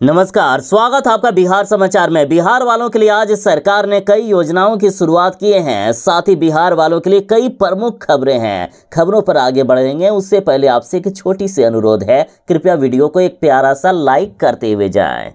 नमस्कार, स्वागत है आपका बिहार समाचार में। बिहार वालों के लिए आज सरकार ने कई योजनाओं की शुरुआत किए हैं। साथ ही बिहार वालों के लिए कई प्रमुख खबरें हैं। खबरों पर आगे बढ़ेंगे उससे पहले आपसे एक छोटी सी अनुरोध है, कृपया वीडियो को एक प्यारा सा लाइक करते हुए जाएं।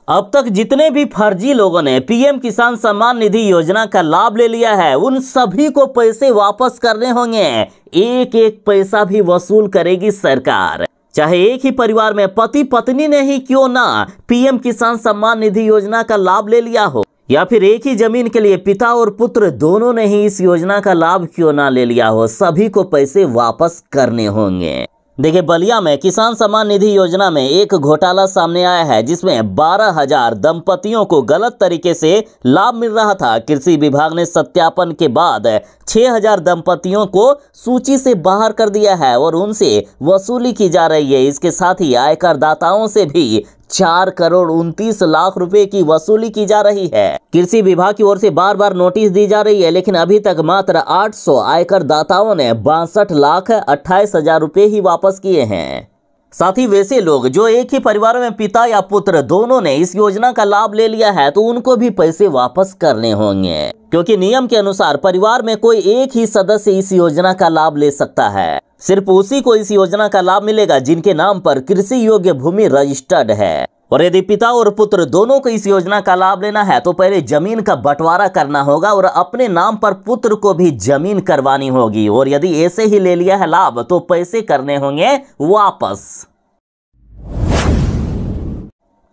अब तक जितने भी फर्जी लोगों ने पीएम किसान सम्मान निधि योजना का लाभ ले लिया है, उन सभी को पैसे वापस करने होंगे। एक एक पैसा भी वसूल करेगी सरकार। चाहे एक ही परिवार में पति पत्नी ने ही क्यों ना पीएम किसान सम्मान निधि योजना का लाभ ले लिया हो, या फिर एक ही जमीन के लिए पिता और पुत्र दोनों ने ही इस योजना का लाभ क्यों ना ले लिया हो, सभी को पैसे वापस करने होंगे। देखिए, बलिया में किसान सम्मान निधि योजना में एक घोटाला सामने आया है, जिसमें 12,000 दंपतियों को गलत तरीके से लाभ मिल रहा था। कृषि विभाग ने सत्यापन के बाद 6,000 दंपतियों को सूची से बाहर कर दिया है और उनसे वसूली की जा रही है। इसके साथ ही आयकर दाताओं से भी 4,29,00,000 रुपए की वसूली की जा रही है। कृषि विभाग की ओर से बार बार नोटिस दी जा रही है, लेकिन अभी तक मात्र 800 आयकर दाताओं ने 62,28,000 रुपए ही वापस किए हैं। साथ ही वैसे लोग जो एक ही परिवार में पिता या पुत्र दोनों ने इस योजना का लाभ ले लिया है, तो उनको भी पैसे वापस करने होंगे, क्योंकि नियम के अनुसार परिवार में कोई एक ही सदस्य इस योजना का लाभ ले सकता है। सिर्फ उसी को इस योजना का लाभ मिलेगा जिनके नाम पर कृषि योग्य भूमि रजिस्टर्ड है। और यदि पिता और पुत्र दोनों को इस योजना का लाभ लेना है, तो पहले जमीन का बंटवारा करना होगा और अपने नाम पर पुत्र को भी जमीन करवानी होगी। और यदि ऐसे ही ले लिया है लाभ, तो पैसे करने होंगे वापस।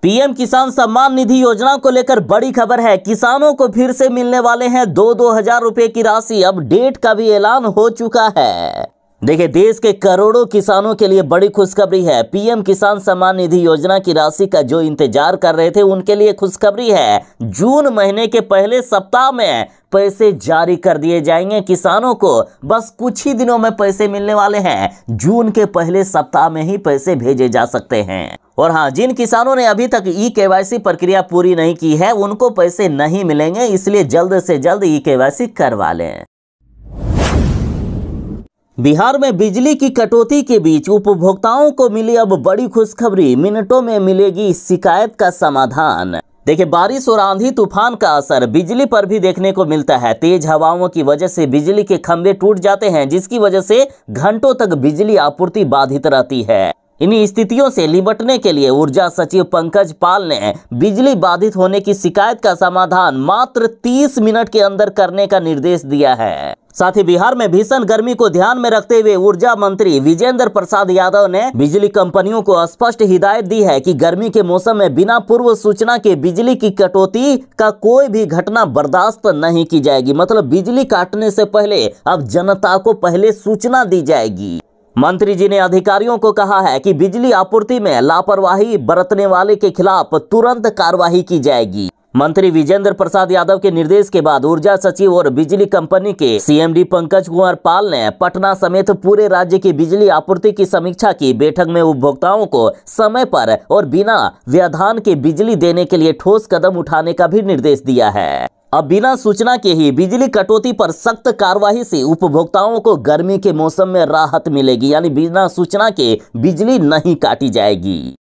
पीएम किसान सम्मान निधि योजना को लेकर बड़ी खबर है। किसानों को फिर से मिलने वाले हैं 2-2 हजार रुपए की राशि। अब डेट का भी ऐलान हो चुका है। देखिए, देश के करोड़ों किसानों के लिए बड़ी खुशखबरी है। पीएम किसान सम्मान निधि योजना की राशि का जो इंतजार कर रहे थे, उनके लिए खुशखबरी है। जून महीने के पहले सप्ताह में पैसे जारी कर दिए जाएंगे। किसानों को बस कुछ ही दिनों में पैसे मिलने वाले हैं। जून के पहले सप्ताह में ही पैसे भेजे जा सकते हैं। और हाँ, जिन किसानों ने अभी तक ई-केवाईसी प्रक्रिया पूरी नहीं की है, उनको पैसे नहीं मिलेंगे, इसलिए जल्द से जल्द ई-केवाईसी करवा लें। बिहार में बिजली की कटौती के बीच उपभोक्ताओं को मिली अब बड़ी खुशखबरी। मिनटों में मिलेगी शिकायत का समाधान। देखिए, बारिश और आंधी तूफान का असर बिजली पर भी देखने को मिलता है। तेज हवाओं की वजह से बिजली के खंभे टूट जाते हैं, जिसकी वजह से घंटों तक बिजली आपूर्ति बाधित रहती है। इन्हीं स्थितियों से निपटने के लिए ऊर्जा सचिव पंकज पाल ने बिजली बाधित होने की शिकायत का समाधान मात्र 30 मिनट के अंदर करने का निर्देश दिया है। साथ ही बिहार में भीषण गर्मी को ध्यान में रखते हुए ऊर्जा मंत्री विजेंद्र प्रसाद यादव ने बिजली कंपनियों को स्पष्ट हिदायत दी है कि गर्मी के मौसम में बिना पूर्व सूचना के बिजली की कटौती का कोई भी घटना बर्दाश्त नहीं की जाएगी। मतलब बिजली काटने से पहले अब जनता को पहले सूचना दी जाएगी। मंत्री जी ने अधिकारियों को कहा है कि बिजली आपूर्ति में लापरवाही बरतने वाले के खिलाफ तुरंत कार्रवाई की जाएगी। मंत्री विजेंद्र प्रसाद यादव के निर्देश के बाद ऊर्जा सचिव और बिजली कंपनी के सीएमडी पंकज कुमार पाल ने पटना समेत पूरे राज्य की बिजली आपूर्ति की समीक्षा की। बैठक में उपभोक्ताओं को समय पर और बिना व्यवधान के बिजली देने के लिए ठोस कदम उठाने का भी निर्देश दिया है। अब बिना सूचना के ही बिजली कटौती पर सख्त कार्रवाई से उपभोक्ताओं को गर्मी के मौसम में राहत मिलेगी, यानी बिना सूचना के बिजली नहीं काटी जाएगी।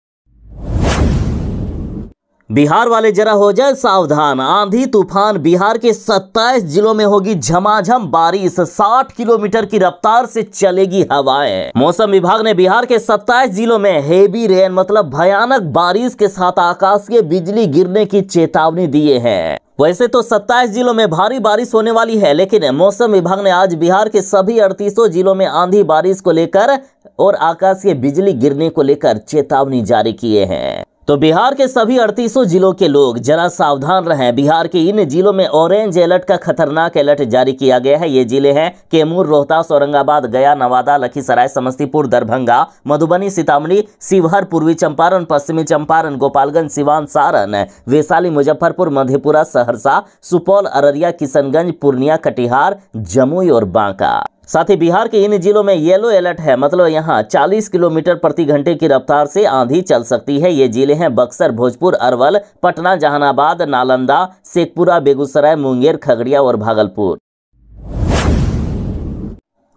बिहार वाले जरा हो जाए सावधान। आंधी तूफान, बिहार के 27 जिलों में होगी झमाझम बारिश। 60 किलोमीटर की रफ्तार से चलेगी हवाएं। मौसम विभाग ने बिहार के 27 जिलों में हेवी रेन मतलब भयानक बारिश के साथ आकाशीय बिजली गिरने की चेतावनी दिए है। वैसे तो 27 जिलों में भारी बारिश होने वाली है, लेकिन मौसम विभाग ने आज बिहार के सभी 38 जिलों में आंधी बारिश को लेकर और आकाशीय बिजली गिरने को लेकर चेतावनी जारी किए हैं। तो बिहार के सभी 38 जिलों के लोग जरा सावधान रहें। बिहार के इन जिलों में ऑरेंज अलर्ट का खतरनाक अलर्ट जारी किया गया है। ये जिले हैं कैमूर, रोहतास, औरंगाबाद, गया, नवादा, लखीसराय, समस्तीपुर, दरभंगा, मधुबनी, सीतामढ़ी, शिवहर, पूर्वी चंपारण, पश्चिमी चंपारण, गोपालगंज, सिवान, सारण, वैशाली, मुजफ्फरपुर, मधेपुरा, सहरसा, सुपौल, अररिया, किशनगंज, पूर्णिया, कटिहार, जमुई और बांका। साथ ही बिहार के इन जिलों में येलो अलर्ट है, मतलब यहाँ 40 किलोमीटर प्रति घंटे की रफ्तार से आंधी चल सकती है। ये जिले हैं बक्सर, भोजपुर, अरवल, पटना, जहानाबाद, नालंदा, शेखपुरा, बेगूसराय, मुंगेर, खगड़िया और भागलपुर।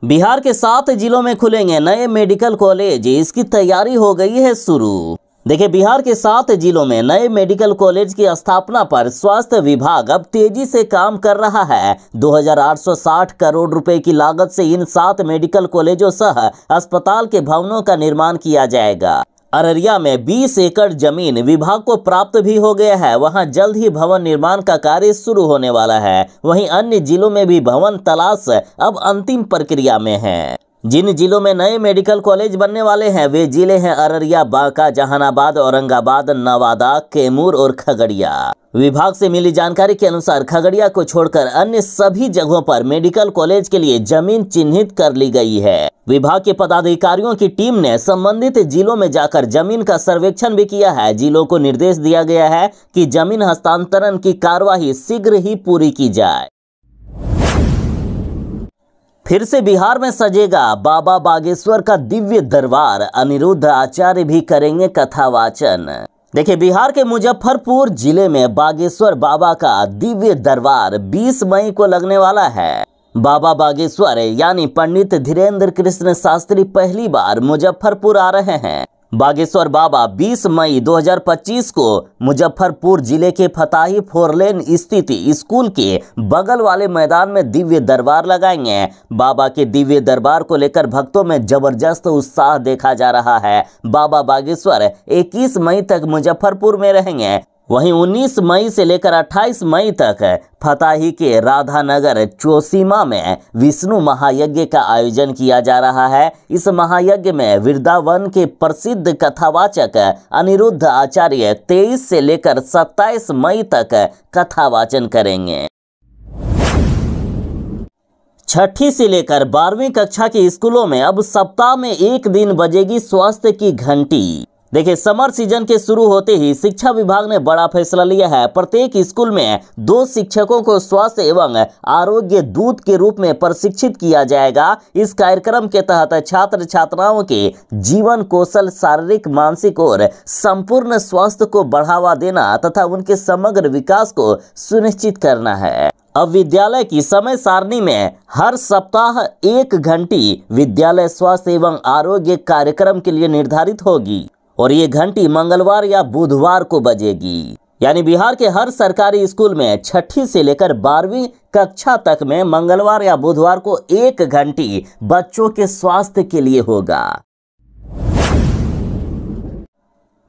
बिहार के 7 जिलों में खुलेंगे नए मेडिकल कॉलेज, इसकी तैयारी हो गई है शुरू। देखिए, बिहार के 7 जिलों में नए मेडिकल कॉलेज की स्थापना पर स्वास्थ्य विभाग अब तेजी से काम कर रहा है। 2860 करोड़ रुपए की लागत से इन 7 मेडिकल कॉलेजों सह अस्पताल के भवनों का निर्माण किया जाएगा। अररिया में 20 एकड़ जमीन विभाग को प्राप्त भी हो गया है, वहां जल्द ही भवन निर्माण का कार्य शुरू होने वाला है। वहीं अन्य जिलों में भी भवन तलाश अब अंतिम प्रक्रिया में है। जिन जिलों में नए मेडिकल कॉलेज बनने वाले हैं वे जिले हैं अररिया, बांका, जहानाबाद, औरंगाबाद, नवादा, कैमूर और खगड़िया। विभाग से मिली जानकारी के अनुसार खगड़िया को छोड़कर अन्य सभी जगहों पर मेडिकल कॉलेज के लिए जमीन चिन्हित कर ली गई है। विभाग के पदाधिकारियों की टीम ने संबंधित जिलों में जाकर जमीन का सर्वेक्षण भी किया है। जिलों को निर्देश दिया गया है कि जमीन हस्तांतरण की कार्यवाही शीघ्र ही पूरी की जाए। फिर से बिहार में सजेगा बाबा बागेश्वर का दिव्य दरबार, अनिरुद्ध आचार्य भी करेंगे कथावाचन। देखिए, बिहार के मुजफ्फरपुर जिले में बागेश्वर बाबा का दिव्य दरबार 20 मई को लगने वाला है। बाबा बागेश्वर यानी पंडित धीरेन्द्र कृष्ण शास्त्री पहली बार मुजफ्फरपुर आ रहे हैं। बागेश्वर बाबा 20 मई 2025 को मुजफ्फरपुर जिले के फताही फोरलेन स्थित स्कूल के बगल वाले मैदान में दिव्य दरबार लगाएंगे। बाबा के दिव्य दरबार को लेकर भक्तों में जबरदस्त उत्साह देखा जा रहा है। बाबा बागेश्वर 21 मई तक मुजफ्फरपुर में रहेंगे। वहीं 19 मई से लेकर 28 मई तक फताही के राधानगर चौसीमा में विष्णु महायज्ञ का आयोजन किया जा रहा है। इस महायज्ञ में वृंदावन के प्रसिद्ध कथावाचक अनिरुद्ध आचार्य 23 से लेकर 27 मई तक कथावाचन करेंगे। 6ठी से लेकर 12वीं कक्षा के स्कूलों में अब सप्ताह में एक दिन बजेगी स्वास्थ्य की घंटी। देखिए, समर सीजन के शुरू होते ही शिक्षा विभाग ने बड़ा फैसला लिया है। प्रत्येक स्कूल में 2 शिक्षकों को स्वास्थ्य एवं आरोग्य दूत के रूप में प्रशिक्षित किया जाएगा। इस कार्यक्रम के तहत छात्र छात्राओं के जीवन कौशल, शारीरिक, मानसिक और संपूर्ण स्वास्थ्य को बढ़ावा देना तथा उनके समग्र विकास को सुनिश्चित करना है। अब विद्यालय की समय सारणी में हर सप्ताह 1 घंटी विद्यालय स्वास्थ्य एवं आरोग्य कार्यक्रम के लिए निर्धारित होगी और ये घंटी मंगलवार या बुधवार को बजेगी। यानी बिहार के हर सरकारी स्कूल में 6ठी से लेकर 12वीं कक्षा तक में मंगलवार या बुधवार को 1 घंटी बच्चों के स्वास्थ्य के लिए होगा।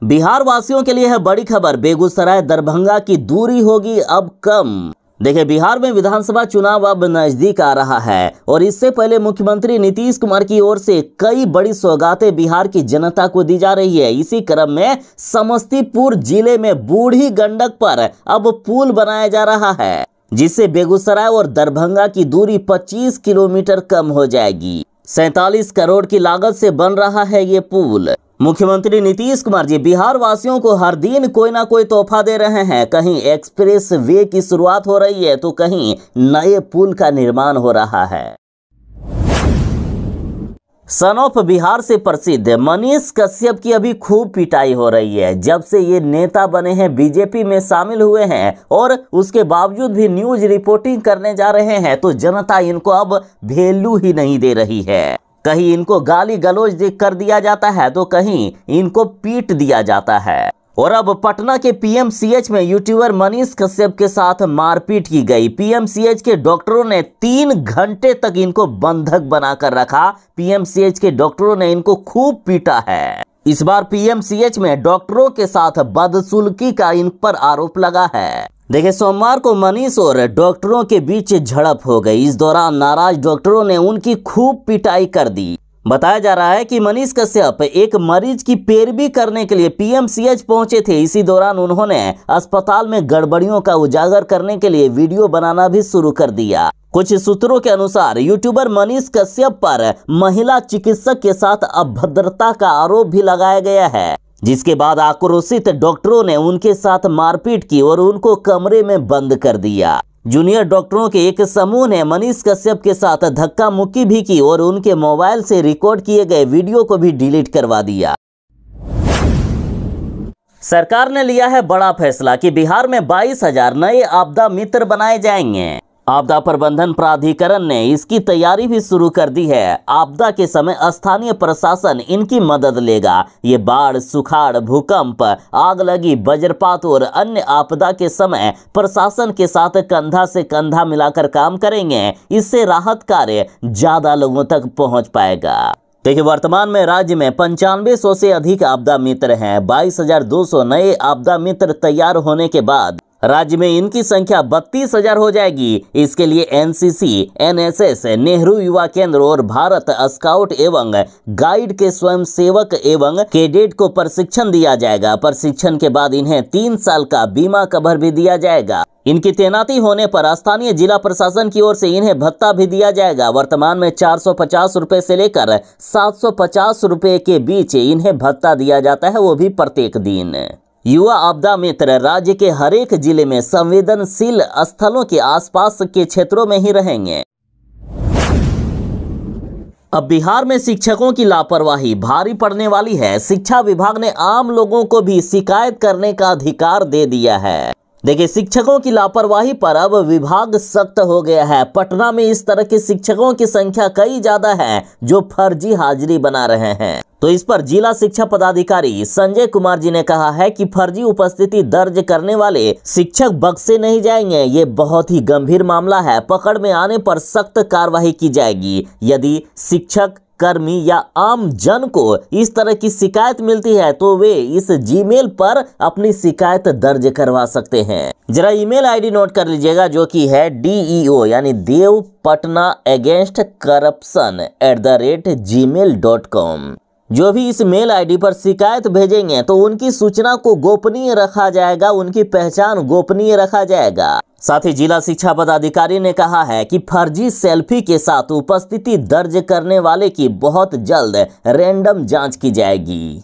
बिहार वासियों के लिए है बड़ी खबर, बेगूसराय दरभंगा की दूरी होगी अब कम। देखिए, बिहार में विधानसभा चुनाव अब नजदीक आ रहा है और इससे पहले मुख्यमंत्री नीतीश कुमार की ओर से कई बड़ी सौगातें बिहार की जनता को दी जा रही है। इसी क्रम में समस्तीपुर जिले में बूढ़ी गंडक पर अब पुल बनाया जा रहा है, जिससे बेगूसराय और दरभंगा की दूरी 25 किलोमीटर कम हो जाएगी। 47 करोड़ की लागत से बन रहा है ये पुल। मुख्यमंत्री नीतीश कुमार जी बिहार वासियों को हर दिन कोई ना कोई तोहफा दे रहे हैं। कहीं एक्सप्रेस वे की शुरुआत हो रही है तो कहीं नए पुल का निर्माण हो रहा है। सन ऑफ बिहार से प्रसिद्ध मनीष कश्यप की अभी खूब पिटाई हो रही है। जब से ये नेता बने हैं, बीजेपी में शामिल हुए हैं और उसके बावजूद भी न्यूज रिपोर्टिंग करने जा रहे हैं तो जनता इनको अब वैल्यू ही नहीं दे रही है। कहीं इनको गाली गलौज कर दिया जाता है तो कहीं इनको पीट दिया जाता है। और अब पटना के पीएमसीएच में यूट्यूबर मनीष कश्यप के साथ मारपीट की गई। पीएमसीएच के डॉक्टरों ने 3 घंटे तक इनको बंधक बनाकर रखा। पीएमसीएच के डॉक्टरों ने इनको खूब पीटा है। इस बार पीएमसीएच में डॉक्टरों के साथ बदसलूकी का इन पर आरोप लगा है। देखिए, सोमवार को मनीष और डॉक्टरों के बीच झड़प हो गई। इस दौरान नाराज डॉक्टरों ने उनकी खूब पिटाई कर दी। बताया जा रहा है कि मनीष कश्यप एक मरीज की पैरवी करने के लिए पीएमसीएच पहुंचे थे। इसी दौरान उन्होंने अस्पताल में गड़बड़ियों का उजागर करने के लिए वीडियो बनाना भी शुरू कर दिया। कुछ सूत्रों के अनुसार यूट्यूबर मनीष कश्यप पर महिला चिकित्सक के साथ अभद्रता का आरोप भी लगाया गया है, जिसके बाद आक्रोशित डॉक्टरों ने उनके साथ मारपीट की और उनको कमरे में बंद कर दिया। जूनियर डॉक्टरों के एक समूह ने मनीष कश्यप के साथ धक्का मुक्की भी की और उनके मोबाइल से रिकॉर्ड किए गए वीडियो को भी डिलीट करवा दिया। सरकार ने लिया है बड़ा फैसला कि बिहार में 22,000 नए आपदा मित्र बनाए जाएंगे। आपदा प्रबंधन प्राधिकरण ने इसकी तैयारी भी शुरू कर दी है। आपदा के समय स्थानीय प्रशासन इनकी मदद लेगा। ये बाढ़, सुखाड़, भूकंप, आग लगी, वज्रपात और अन्य आपदा के समय प्रशासन के साथ कंधा से कंधा मिलाकर काम करेंगे। इससे राहत कार्य ज्यादा लोगों तक पहुंच पाएगा। देखिए, वर्तमान में राज्य में 9500 से अधिक आपदा मित्र हैं। 22,200 नए आपदा मित्र तैयार होने के बाद राज्य में इनकी संख्या 32,000 हो जाएगी। इसके लिए एनसीसी, एनएसएस, नेहरू युवा केंद्र और भारत स्काउट एवं गाइड के स्वयंसेवक एवं कैडेट को प्रशिक्षण दिया जाएगा। प्रशिक्षण के बाद इन्हें 3 साल का बीमा कवर भी दिया जाएगा। इनकी तैनाती होने पर स्थानीय जिला प्रशासन की ओर से इन्हें भत्ता भी दिया जाएगा। वर्तमान में 450 रुपए से लेकर 750 रुपए के बीच इन्हें भत्ता दिया जाता है, वो भी प्रत्येक दिन। युवा आपदा मित्र राज्य के हर एक जिले में संवेदनशील स्थलों के आसपास के क्षेत्रों में ही रहेंगे। अब बिहार में शिक्षकों की लापरवाही भारी पड़ने वाली है। शिक्षा विभाग ने आम लोगों को भी शिकायत करने का अधिकार दे दिया है। देखिए, शिक्षकों की लापरवाही पर अब विभाग सख्त हो गया है। पटना में इस तरह के शिक्षकों की संख्या कई ज्यादा है जो फर्जी हाजिरी बना रहे हैं। तो इस पर जिला शिक्षा पदाधिकारी संजय कुमार जी ने कहा है कि फर्जी उपस्थिति दर्ज करने वाले शिक्षक बख्शे नहीं जाएंगे। ये बहुत ही गंभीर मामला है। पकड़ में आने पर सख्त कार्रवाई की जाएगी। यदि शिक्षक, कर्मी या आम जन को इस तरह की शिकायत मिलती है तो वे इस जीमेल पर अपनी शिकायत दर्ज करवा सकते हैं। जरा ईमेल आईडी नोट कर लीजिएगा, जो कि है DEO यानी देव पटना अगेंस्ट करप्शन @gmail.com। जो भी इस मेल आईडी पर शिकायत भेजेंगे तो उनकी सूचना को गोपनीय रखा जाएगा, उनकी पहचान गोपनीय रखा जाएगा। साथ ही जिला शिक्षा पदाधिकारी ने कहा है कि फर्जी सेल्फी के साथ उपस्थिति दर्ज करने वाले की बहुत जल्द रैंडम जांच की जाएगी।